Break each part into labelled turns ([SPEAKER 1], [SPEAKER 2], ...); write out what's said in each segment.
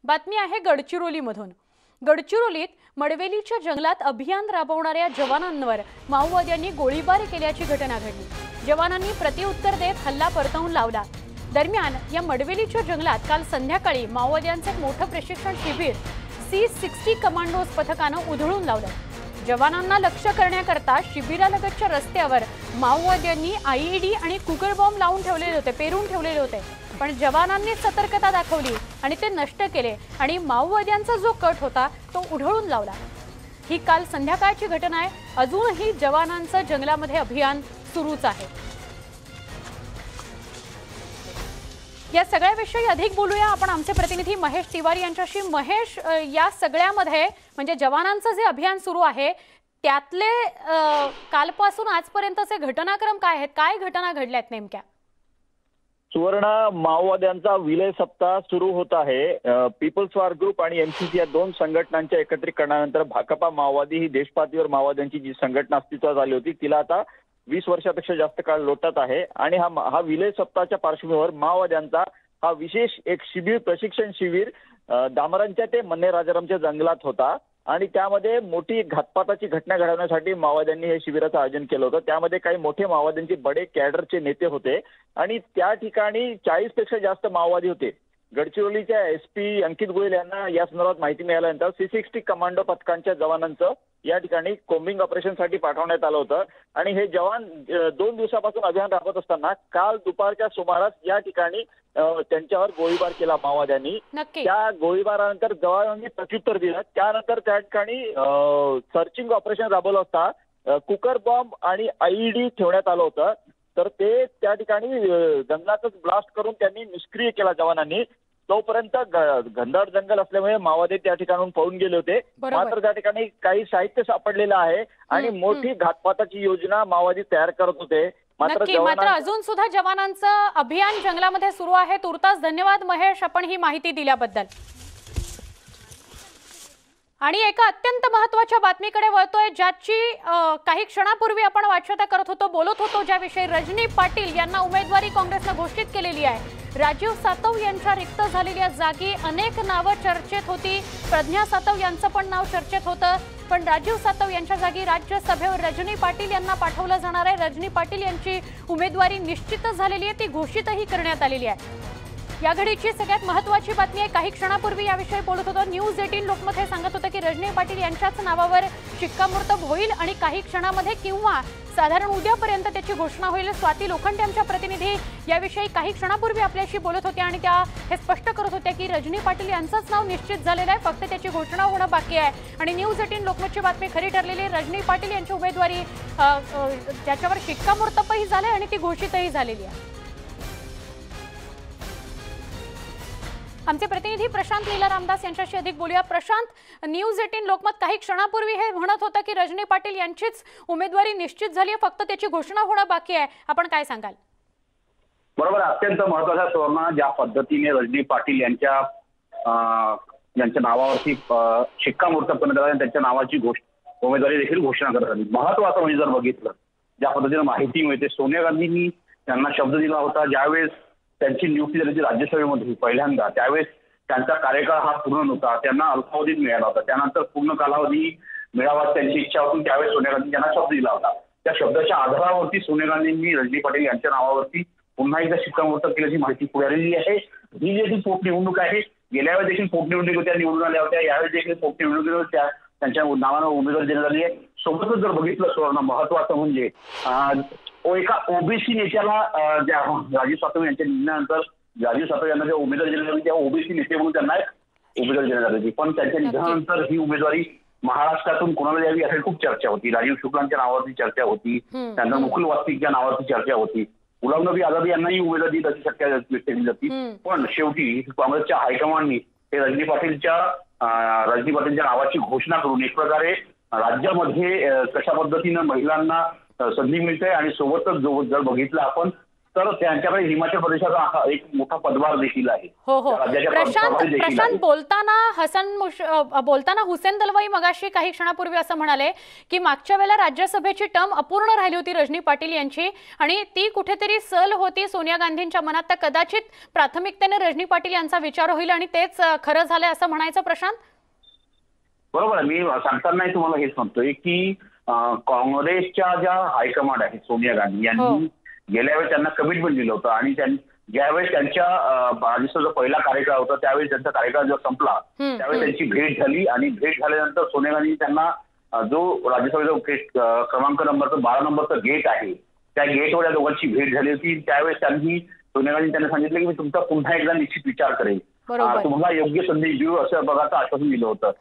[SPEAKER 1] बातमी आहे गडचिरोलीमधून। गडचिरोलीत मडवेलीच्या जंगलात अभियान राबवणाऱ्या जवानांवर माओवाद्यांनी गोळीबार केल्याची घटना घडली। जवानांनी प्रत्युत्तर देत हल्ला परतवून लावला। दरम्यान या मडवेलीच्या जंगलात काल संध्याकाळी माओवाद्यांचे मोठे प्रशिक्षण शिबिर C60 कमांडोज पथकाने उधळून लावलं। जवानांना लक्ष्य करण्याकरता शिबिरालगतच्या रस्त्यावर माओवाद्यांनी IED आणि कुकर बॉम्ब लावून ठेवलेले होते, पेरून ठेवलेले होते। पण जवानांनी सतर्कता दाखवली आणि ते नष्ट केले आणि माओवाद्यांचा जो कट होता तो उधळून लावला। ही काल संध्याकाळची घटना आहे। अजूनही जवानांचं जंगलामध्ये अभियान सुरूच आहे। या सगळ्याविषयी अधिक बोलूया आपण आमचे प्रतिनिधी महेश तिवारी यांच्याशी। महेश, या सगळ्यामध्ये म्हणजे जवानांचं जे अभियान सुरू आहे त्यातले कालपासून आजपर्यंतचे घटनाक्रम काय आहेत, काय घटना घडल्यात नेमक्या?
[SPEAKER 2] सुवर्ण, माओवाद्यांचा विलय सप्ताह सुरू होत आहे। पीपल्स वॉर ग्रुप आणि MCC या दोन संघटनांच्या एकत्रीकरणानंतर भाकपा माओवादी ही देशपातळीवर माओवाद्यांची जी संघटना अस्तित्वात आली होती तिला आता 20 वर्षापेक्षा जास्त काळ लोटत आहे। आणि हा विलय सप्ताहाच्या पार्श्वभूमीवर माओवाद्यांचा हा विशेष एक शिबिर, प्रशिक्षण शिबिर दामरांच्या ते मन्ने राजारामच्या जंगलात होता आणि त्यामध्ये मोठी घातपाताची घटना घडवण्यासाठी माओवाद्यांनी हे शिबिराचं आयोजन केलं होतं। त्यामध्ये काही मोठे माओवाद्यांचे बडे कॅडरचे नेते होते आणि त्या ठिकाणी 40 पेक्षा जास्त माओवादी होते। गडचिरोलीच्या SP अंकित गोयल यांना या संदर्भात माहिती मिळाल्यानंतर C60 कमांडो पथकांच्या जवानांचं या ठिकाणी कोम्बिंग ऑपरेशनसाठी पाठवण्यात आलं होतं आणि हे जवान 2 दिवसापासून अभियान राबवत असताना काल दुपारच्या सुमारास या ठिकाणी त्यांच्यावर गोळीबार केला माओवाद्यांनी। त्या गोळीबारानंतर जवानांनी प्रत्युत्तर दिलं। त्यानंतर त्या ठिकाणी सर्चिंग ऑपरेशन राबवलं असता कुकर बॉम्ब आणि IED ठेवण्यात आलं होतं, तर ते त्या ठिकाणी जंगलातच ब्लास्ट करून त्यांनी निष्क्रिय केला जवानांनी। तोपर्यंत घनदाट जंगल असल्यामुळे माओवादी त्या ठिकाणून पळून गेले होते। मात्र त्या ठिकाणी काही साहित्य सापडलेलं आहे आणि मोठी घातपाताची योजना माओवादी तयार करत होते।
[SPEAKER 1] मात्र अजून सुद्धा जवानांचं अभियान जंगलामध्ये सुरू आहे। तुर्तास धन्यवाद महेश, आपण ही माहिती दिल्याबद्दल। आणि एका अत्यंत महत्त्वाच्या बातमीकडे वळतोय ज्याची काही क्षणापूर्वी आपण वाच्यता करत होतो, बोलत होतो, ज्याविषयी रजनी पाटील यांना उमेदवारी काँग्रेसने घोषित केलेली आहे। राजीव सातव यांच्या रिक्त झालेल्या जागी अनेक नावं चर्चेत होती। प्रज्ञा सातव यांचं पण नाव चर्चेत होतं, पण राजीव सातव यांच्या जागी राज्यसभेवर रजनी पाटील यांना पाठवलं जाणार आहे। रजनी पाटील यांची उमेदवारी निश्चितच झालेली आहे, ती घोषितही करण्यात आलेली आहे। या घडीची सगळ्यात महत्त्वाची बातमी आहे। काही क्षणापूर्वी याविषयी बोलत होतो, न्यूज 18 लोकमत हे सांगत होतं की रजनी पाटील यांच्याच नावावर शिक्कामोर्तब होईल आणि काही क्षणामध्ये किंवा साधारण उद्यापर्यंत त्याची घोषणा होईल। स्वाती लोखंडे आमच्या प्रतिनिधी याविषयी काही क्षणापूर्वी आपल्याशी बोलत होत्या आणि त्या हे स्पष्ट करत होत्या की रजनी पाटील यांचंच नाव निश्चित झालेलं आहे, फक्त त्याची घोषणा होणं बाकी आहे। आणि न्यूज 18 लोकमतची बातमी खरी ठरलेली आहे। रजनी पाटील यांची उमेदवारी त्याच्यावर शिक्कामोर्तबही झाले आणि ती घोषितही झालेली आहे। आमचे प्रतिनिधी प्रशांत लीला रामदास यांच्याशी अधिक बोलूया। प्रशांत, न्यूज 18 लोकमत काही क्षणापूर्वी हे म्हणत होतं की रजनी पाटील यांचीच उमेदवारी निश्चित झाली आहे, फक्त त्याची घोषणा होणं बाकी आहे, आपण काय सांगाल?
[SPEAKER 3] बरोबर, अत्यंत महत्त्वाचा सुवर्ण, ज्या पद्धतीने रजनी पाटील यांच्या नावावरती शिक्कामोर्तब करण्यात आला, त्यांच्या नावाची उमेदवारी देखील घोषणा करण्यात आली। महत्त्वाचं म्हणजे जर बघितलं, ज्या पद्धतीने माहिती मिळते, सोनिया गांधींनी त्यांना शब्द दिला होता ज्यावेळेस त्यांची नियुक्ती झाली होती राज्यसभेमध्ये पहिल्यांदा, त्यावेळेस त्यांचा कार्यकाळ हा पूर्ण नव्हता, त्यांना अल्पावधीत मिळाला होता। त्यानंतर पूर्ण कालावधी मिळावा त्यांची इच्छा होती, त्यावेळेस सोनिया गांधी यांना शब्द दिला होता। त्या शब्दाच्या आधारावरती सोनिया गांधींनी रजनी पाटील यांच्या नावावरती पुन्हा एकदा शिक्कामोर्तब केल्याची माहिती पुढे आलेली आहे। ही जी पोटनिवडणूक आहे, गेल्या वेळेस देखील पोटनिवडणूक होत्या, निवडून आल्या होत्या, यावेळेस देखील पोटनिवडणूक त्यांच्या नावानं उमेदवारी देण्यात आली आहे। सोबतच जर बघितलं सुवर्ण, महत्त्वाचं म्हणजे एका OBC नेत्याला राजीव सातव यांच्या निधनानंतर राजीव सातव यांना जेव्हा उमेदवारी देण्यात आली तेव्हा OBC नेते म्हणून त्यांना उमेदवारी देण्यात आली, पण त्यांच्या निधनानंतर ही उमेदवारी महाराष्ट्रातून कोणाला द्यावी यासाठी खूप चर्चा होती। राजीव शुक्लांच्या नावावरती चर्चा होती, त्यांना मुकुल वासनिकच्या नावावरती चर्चा होती, गुलाम नबी आझाद यांनाही उमेदवारी देण्याची शक्यता व्यक्त केली जाती। पण शेवटी काँग्रेसच्या हायकमांडनी हे रजनी पाटीलच्या नावाची घोषणा करून एक प्रकारे राज्यामध्ये कशा पद्धतीनं महिलांना संधी मिळते आणि सोबतच जर बघितलं आपण तर त्यांच्याकडे हिमाचल प्रदेशाचा एक मोठा पदभार देखील आहे.
[SPEAKER 1] हो हो
[SPEAKER 3] त्या राज्याच्या
[SPEAKER 1] प्रशांत
[SPEAKER 3] प्रभारी देखील
[SPEAKER 1] प्रशांत
[SPEAKER 3] आहेत.
[SPEAKER 1] बोलताना हुसेन दलवाई मगाशी काही क्षणापूर्वी असं म्हणाले की मागच्या वेळेला राज्यसभेची टर्म अपूर्ण राहिली होती रजनी पाटील यांची आणि ती कुठेतरी सल होती सोनिया गांधींच्या मनात. तर कदाचित प्राथमिकतेने रजनी पाटील यांचा विचार होईल आणि तेच खरं झालंय असं म्हणायचं प्रशांत.
[SPEAKER 3] बरोबर आहे. मी सांगतानाही तुम्हाला हेच म्हणतोय की काँग्रेसच्या ज्या हायकमांड आहेत सोनिया गांधी यांनी गेल्या वेळेस त्यांना कमिटमेंट दिलं होतं आणि ज्यावेळेस त्यांच्या राज्यसभेचा पहिला कार्यकाळ होता त्यावेळेस त्यांचा कार्यकाळ जेव्हा संपला त्यावेळेस त्यांची भेट झाली आणि भेट झाल्यानंतर सोनिया गांधी त्यांना जो राज्यसभेचा क्रमांक नंबरचा 12 नंबरचं गेट आहे त्या गेटवर या दोघांची भेट झाली होती. त्यावेळेस त्यांनी सोनिया गांधी त्यांना सांगितलं की मी तुमचा पुन्हा एकदा निश्चित विचार करेल, तुम्हाला योग्य संधी देऊ असं बघाचं आश्वासन दिलं होतं.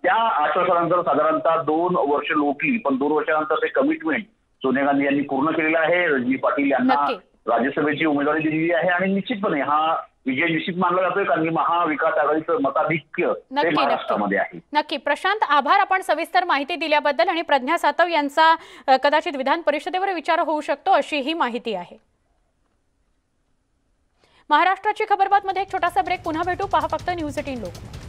[SPEAKER 3] त्या आश्वासनानंतर साधारणतः 2 वर्ष लोटली पण 2 वर्षानंतर ते कमिटमेंट सोनिया गांधी यांनी पूर्ण केलेलं आहे. रजनी पाटील यांना राज्यसभेची उमेदवारी दिलेली आहे आणि निश्चितपणे हा विजय निश्चित मानला जातोय कारण की महाविकास आघाडीचं मताधिक्य ते महाराष्ट्रामध्ये आहे.
[SPEAKER 1] नक्की प्रशांत, आभार आपण सविस्तर माहिती दिल्याबद्दल. आणि प्रज्ञा सातव यांचा कदाचित विधान परिषदेवर विचार होऊ शकतो अशी ही माहिती आहे. महाराष्ट्राची खबरबातमध्ये एक छोटासा ब्रेक. पुन्हा भेटू. पहा फक्त न्यूज 18 लोकमत.